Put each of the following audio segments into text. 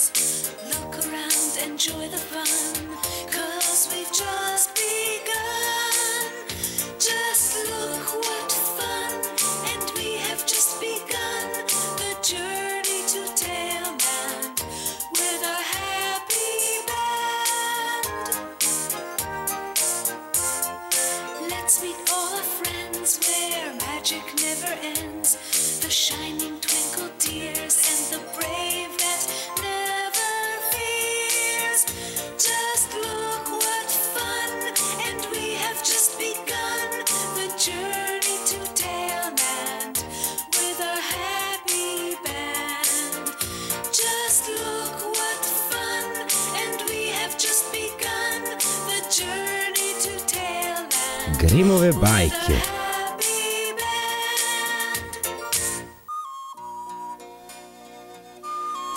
girls, look around, enjoy the fun, 'cause we've just begun. Just look what fun, and we have just begun the journey to Tailland with our happy band. Let's meet all our friends where magic never ends, the shining twinkle tears and the brave that never fears. Just look what fun, and we have just begun the journey to Tailland with our happy band. Just look what fun, and we have just begun the journey to Tailland. Grimove bajke.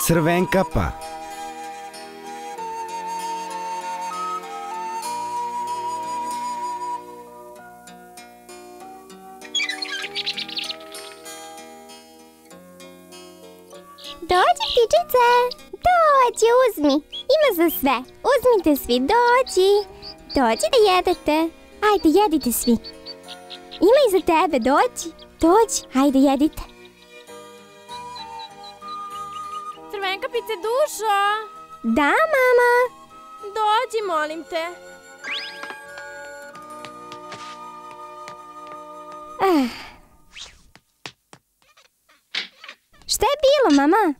Crvenka pa. Dođi, ptičice, dođi, uzmi. Ima za sve. Uzmite svi, dođi. Dođi da jedete. Ajde, jedite svi. Ima i za tebe, dođi. Dođi, ajde, jedite. Crvenka pice, dušo. Da, mama. Dođi, molim te. Šta je bilo, mama?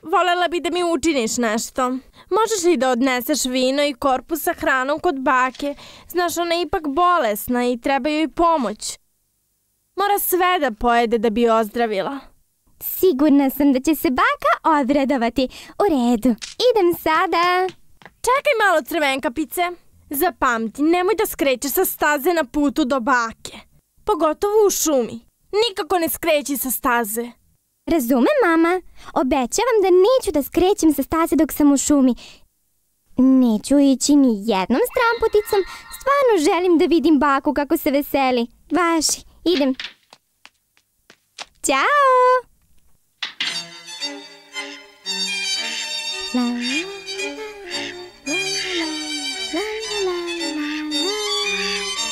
Volela bi da mi učiniš nešto. Možeš li da odneseš vino i korpu sa hranom kod bake? Znaš, ona je ipak bolesna i treba joj pomoć. Mora sve da pojede da bi ozdravila. Sigurna sam da će se baka odradovati. U redu, idem sada. Čekaj malo, Crvenka pice. Zapamti, nemoj da skrećeš sa staze na putu do bake. Pogotovo u šumi. Nikako ne skreći sa staze. Razumem, mama. Obećavam da neću da skrećem sa staze dok sam u šumi. Neću ići ni jednom stramputicom. Stvarno želim da vidim baku kako se veseli. Važi, idem. Ćao!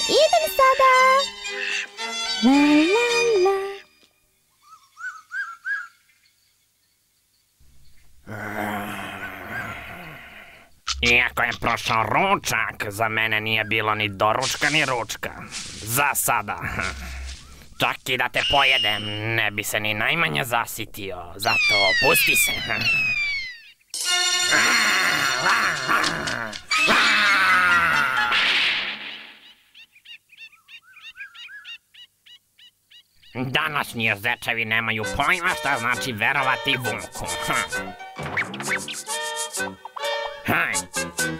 Idem sada! Iako je prošao ručak, za mene nije bilo ni doručka ni ručka. Za sada. Čak i da te pojedem, ne bi se ni najmanje zasitio. Zato pusti se. Današnji zečevi nemaju pojma šta znači verovati Vuku. Haj,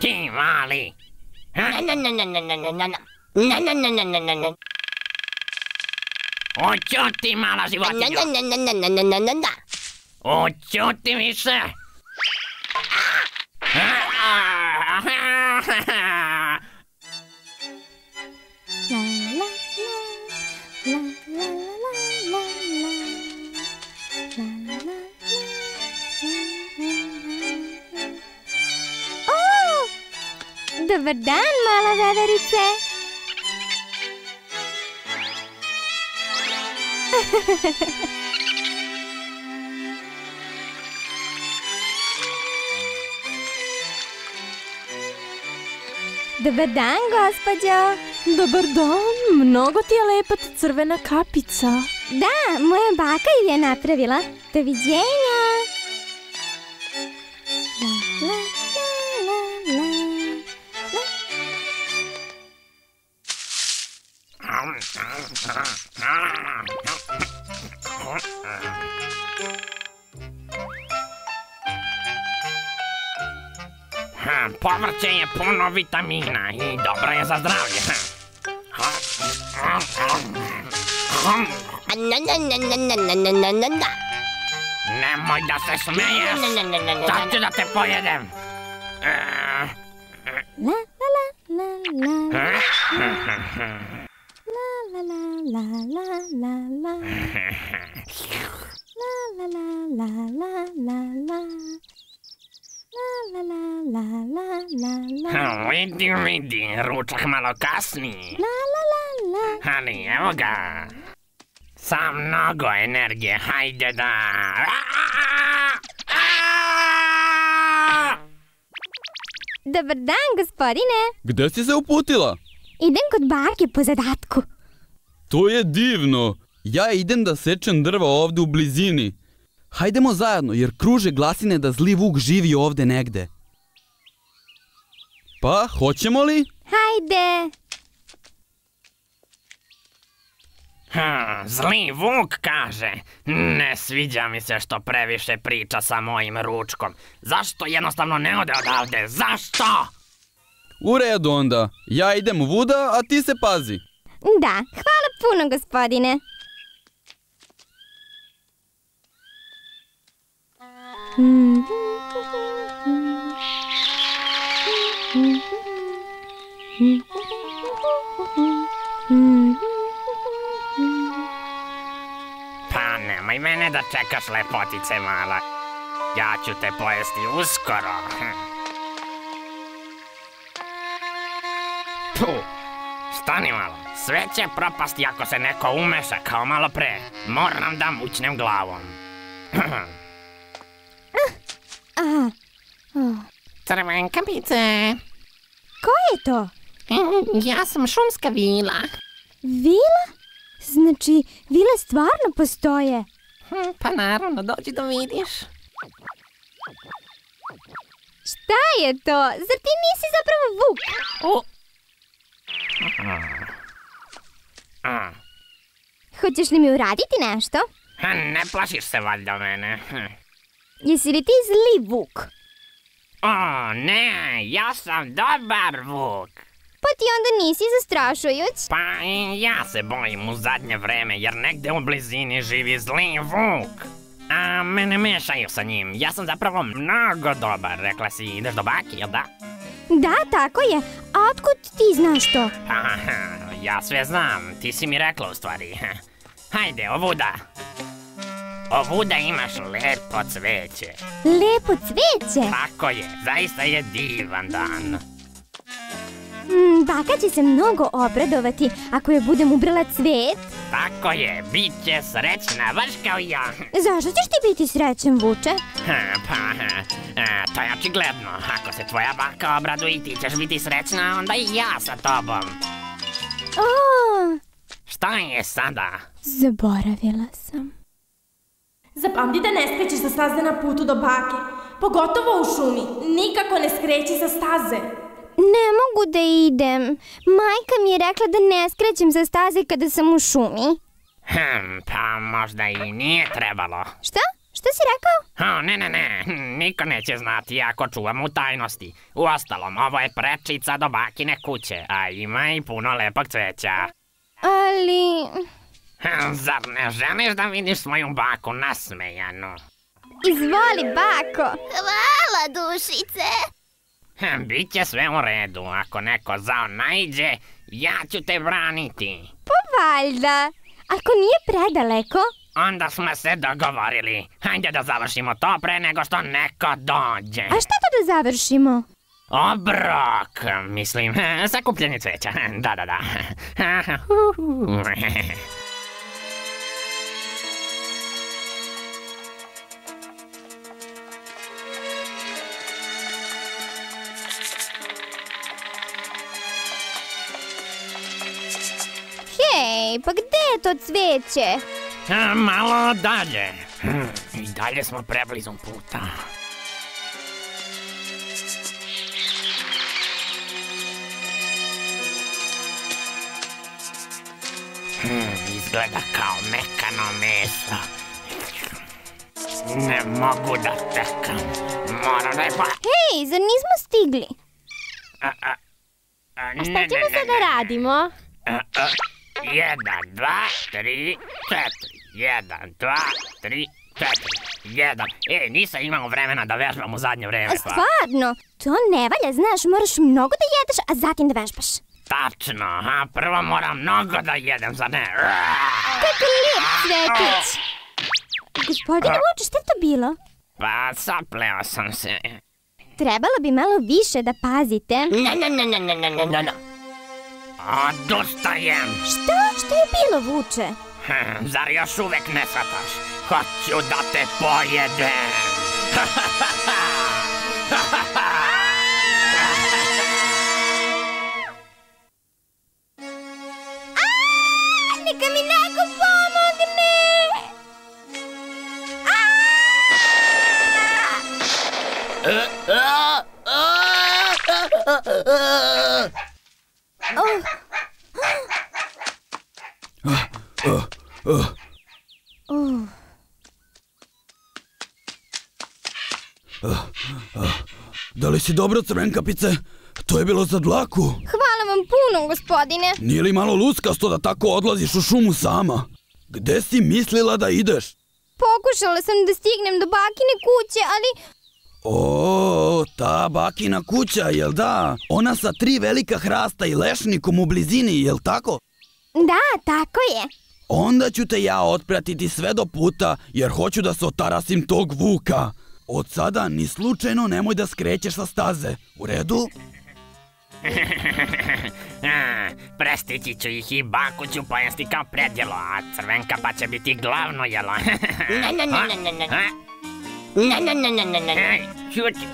ti mali. Oćuti, mala životinjo. Oćuti više. Dobar dan, mala veverice. Dobar dan, gospođo. Dobar dan, mnogo ti je lepa ta crvena kapica. Da, moja baka ju je napravila. Doviđenja. Povrće je puno vitamina i dobro je za zdravlje. Nemoj da se smeješ, sad ću da te pojedem. La la la la la la la la la. la la la la. La la la la la la la. La la la la la la la. Vidi, ručak malo kasni. La la la la. Ali evo ga. Sa mnogo energije, hajde da... Dobar dan, gospodine. Gde si se uputila? Idem kod bake po zadatku. To je divno. Ja idem da sečem drva ovde u blizini. Hajdemo zajedno, jer kruže glasine da zli vuk živi ovde negde. Pa, hoćemo li? Hajde. Zli vuk kaže, ne sviđa mi se što previše priča sa mojim ručkom. Zašto jednostavno ne ode odavde? Zašto? U redu onda. Ja idem vuda, a ti se pazi. Da, hvala puno, gospodine. Pa nemoj mene da čekaš, lepotice mala. Ja ću te pojesti uskoro. Puh, stani malo. Sve će propasti ako se neko umeša kao malo pre. Moram da mućnem glavom. Crvenkapice. Ko je to? Ja sam šumska vila. Vila? Znači, vile stvarno postoje. Pa naravno, dođi da vidiš. Šta je to? Zar ti nisi zapravo vuk? Hoćeš li mi uraditi nešto? Ne plašiš se valjda mene. Jesi li ti zli vuk? O, ne, ja sam dobar vuk. Pa ti onda nisi zastrašujuć. Pa i ja se bojim u zadnje vreme, jer negde u blizini živi zli vuk. A mene mešaju sa njim. Ja sam zapravo mnogo dobar. Rekla si, ideš do baki, jel da? Da, tako je. A otkud ti znaš to? Ja sve znam. Ti si mi rekla u stvari. Hajde, ovuda. Ovuda imaš lepo cveće. Lepo cveće? Tako je, zaista je divan dan. Baka će se mnogo obradovati ako joj budem ubrala cvet. Tako je, bit će srećna, baš kao ja. Zašto ćeš ti biti srećan, vuče? To je očigledno. Ako se tvoja baka obraduje i ti ćeš biti srećna, onda i ja sa tobom. Šta je sada? Zaboravila sam. Zapamti da ne skrećeš sa staze na putu do bake. Pogotovo u šumi. Nikako ne skreći sa staze. Ne mogu da idem. Majka mi je rekla da ne skrećem sa staze kada sam u šumi. Pa možda i nije trebalo. Šta? Šta si rekao? Ne. Niko neće znati ako čuvam u tajnosti. Uostalom, ovo je prečica do bakine kuće, a ima i puno lepog cveća. Ali... Zar ne želiš da vidiš svoju baku nasmejanu? Izvoli, bako. Hvala, dušice. Biće sve u redu. Ako neko zao naiđe, ja ću te braniti. Pa valjda. Ako nije predaleko? Onda smo se dogovorili. Hajde da završimo to pre nego što neko dođe. A šta to da završimo? Obrok. Mislim, sakupljanje cveća. Da. Hej, pa gde je to cveće? Malo dalje. I dalje smo preblizu puta. Izgleda kao mekano meso. Ne mogu da čekam. Moram da je pa... Hej, zar nismo stigli? A šta ćemo sada radimo? 1, 2, 3, 4. 1, 2, 3, 4. 1. Nisam imao vremena da vežbam u zadnje vreme. A stvarno? To ne valja, znaš, moraš mnogo da jedeš, a zatim da vežbaš. Tačno, a prvo moram mnogo da jedem, zar ne? Kako lijep cvetić. Gospodine Vuče, šta je to bilo? Pa, sapleo sam se. Trebalo bi malo više da pazite. Ne. Odustajem. Šta je bilo, Vuče? Zar još uvek ne shvataš? Hoću da te pojedem. Neka mi neko pomogne! Da li si dobro, Crvenkapice? To je bilo za dlaku. Hvala vam puno, gospodine. Nije li malo luskasto da tako odlaziš u šumu sama? Gde si mislila da ideš? Pokušala sam da stignem do bakine kuće, ali... O, ta bakina kuća, jel da? Ona sa 3 velika hrasta i lešnikom u blizini, jel tako? Da, tako je. Onda ću te ja otpratiti sve do puta, jer hoću da se otarasim tog vuka. Od sada ni slučajno nemoj da skrećeš sa staze. U redu? Prestići ću ih i baku ću pojesti kao predjelo, a Crvenka pa će biti glavno jelo. Ne. Ćuti.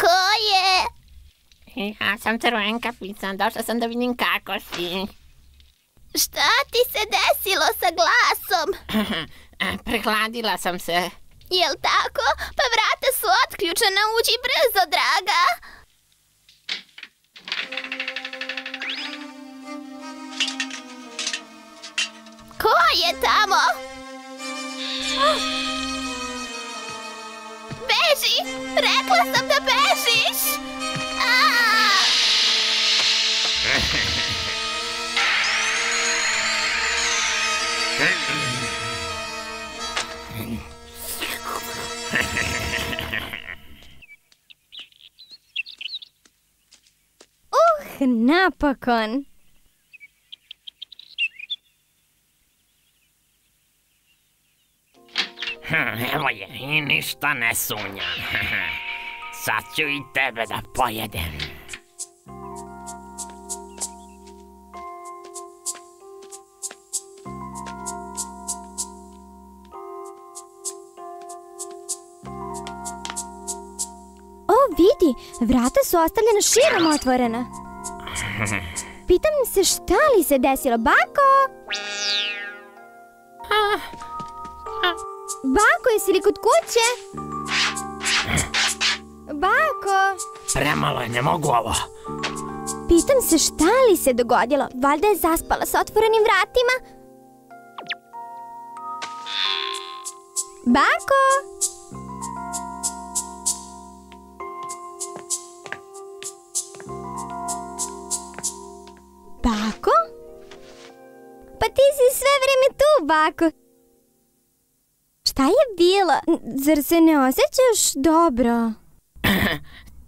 Ko je? Ja sam Crvenkapica, došla sam da vidim kako si. Šta ti se desilo sa glasom? Prehladila sam se. Jel tako? Pa vrata su otključena, uđi brzo, draga. Ko je tamo? Beži! Rekla sam da bežiš! Napokon. Evo je, i ništa ne sumnjam. Sad ću i tebe da pojedem. O, vidi, vrata su ostavljena širom otvorena. Pitam se šta li se desilo, bako? Bako, jesi li kod kuće? Bako? Premalo je, ne mogu ovo. Pitam se šta li se dogodilo, valjda je zaspala sa otvorenim vratima? Bako? Bako? Pa ti si sve vreme tu, bako. Šta je bilo? Zar se ne osjećaš dobro?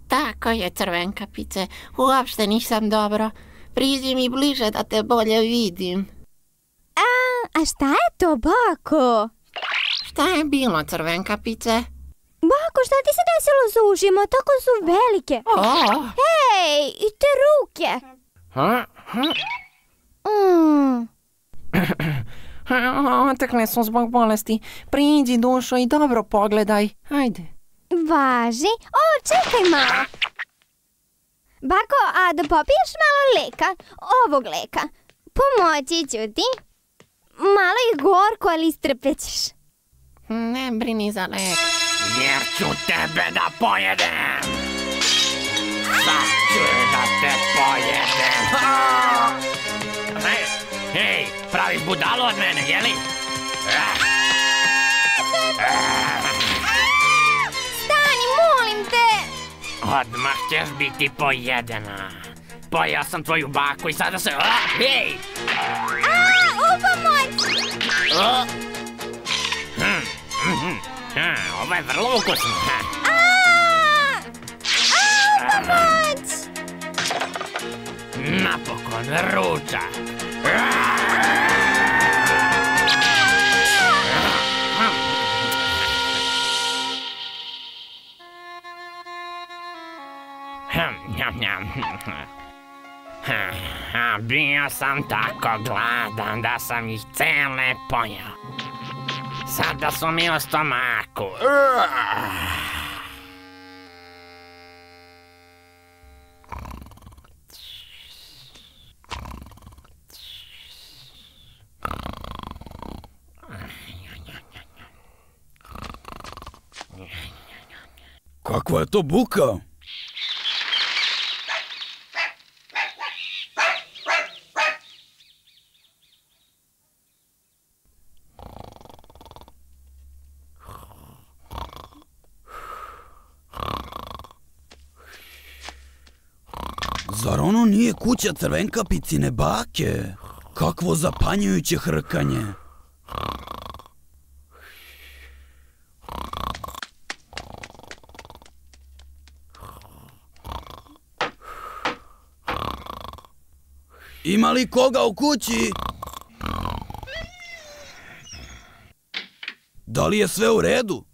Tako je, Crvenkapice, uopšte nisam dobro. Priđi mi bliže da te bolje vidim. A šta je to, bako? Šta je bilo, Crvenkapice? Bako, šta ti se desilo s ušima? Tako su velike. Hej, i te ruke. Otekle su zbog bolesti. Priđi, dušo, i dobro pogledaj. Ajde. Važi. O, čekaj malo. Bako, a da popiješ malo leka? Ovog leka. Pomoći ću ti. Malo je gorko, ali istrpećeš. Ne brini za lek. Jer ću tebe da pojedem. Sad ću da te pojedem. Hej, praviš budalu od mene, jeli? Stani, molim te. Odmah ćeš biti pojedena. Pojeo sam tvoju baku i sada se... Hej! Upomoć! Ovo je vrlo ukusno. Upomoć! Napokon, ručak. Bio sam tako gladan da sam ih cele pojeo. Sada su mi u stomaku. Kakva je to buka? Zar ono nije kuća Crvenkapicine bake? Kakvo zapanjujuće hrkanje. Ima li koga u kući? Da li je sve u redu?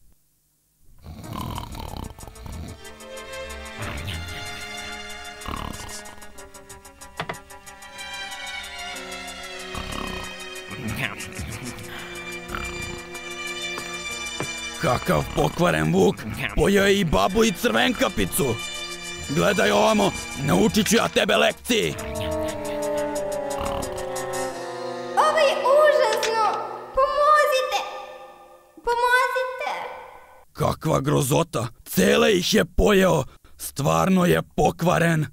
Kakav pokvaren vuk, pojeo je i babu i Crvenkapicu. Gledaj ovamo, naučit ću ja tebe lekciji. Ovo je užasno! Pomozite! Pomozite! Kakva grozota, cele ih je pojeo, stvarno je pokvaren.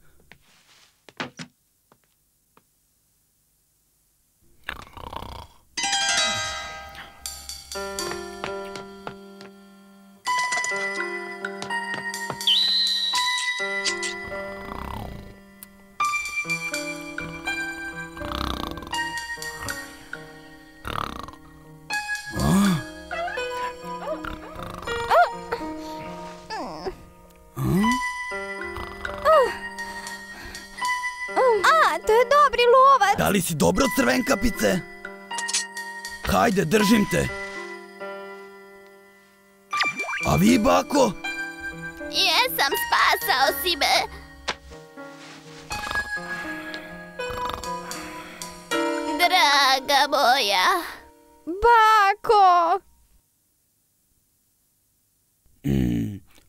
To je dobri lovac! Da li si dobro, Crvenkapice? Hajde, držim te. A vi, bako? Jesam, spasao si me. Draga moja. Bako!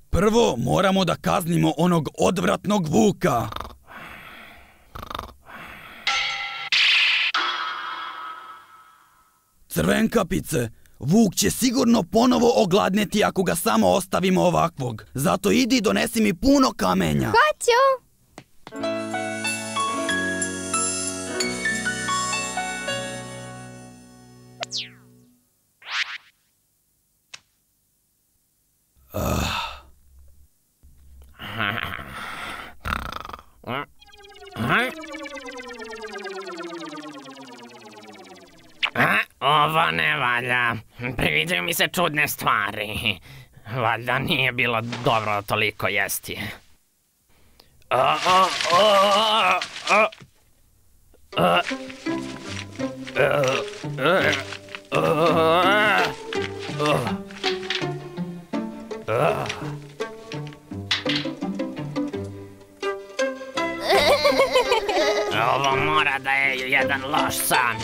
Prvo moramo da kaznimo onog odvratnog vuka. Crvenkapice, vuk će sigurno ponovo ogladneti ako ga samo ostavimo ovakvog. Zato idi i donesi mi puno kamenja. Hoću! Ovo ne valja. Priviđaju mi se čudne stvari. Valjda nije bilo dobro toliko jesti. Ovo mora da je jedan loš san.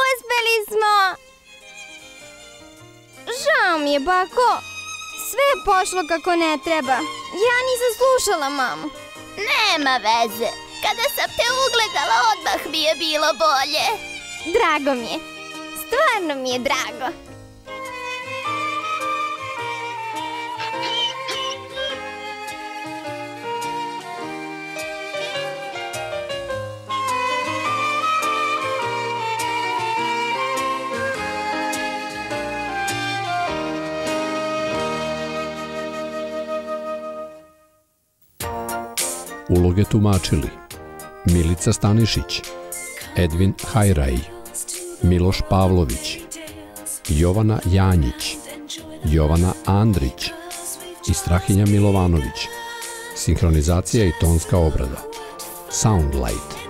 Uspeli smo! Žao mi je, bako. Sve je pošlo kako ne treba. Ja nisam slušala mamu. Nema veze. Kada sam te ugledala, odmah mi je bilo bolje. Drago mi je. Stvarno mi je drago. Uloge tumačili Milica Stanišić, Edvin Hajraj, Miloš Pavlović, Jovana Janjić, Jovana Andrić i Strahinja Milovanović. Sinhronizacija i tonska obrada Soundlight.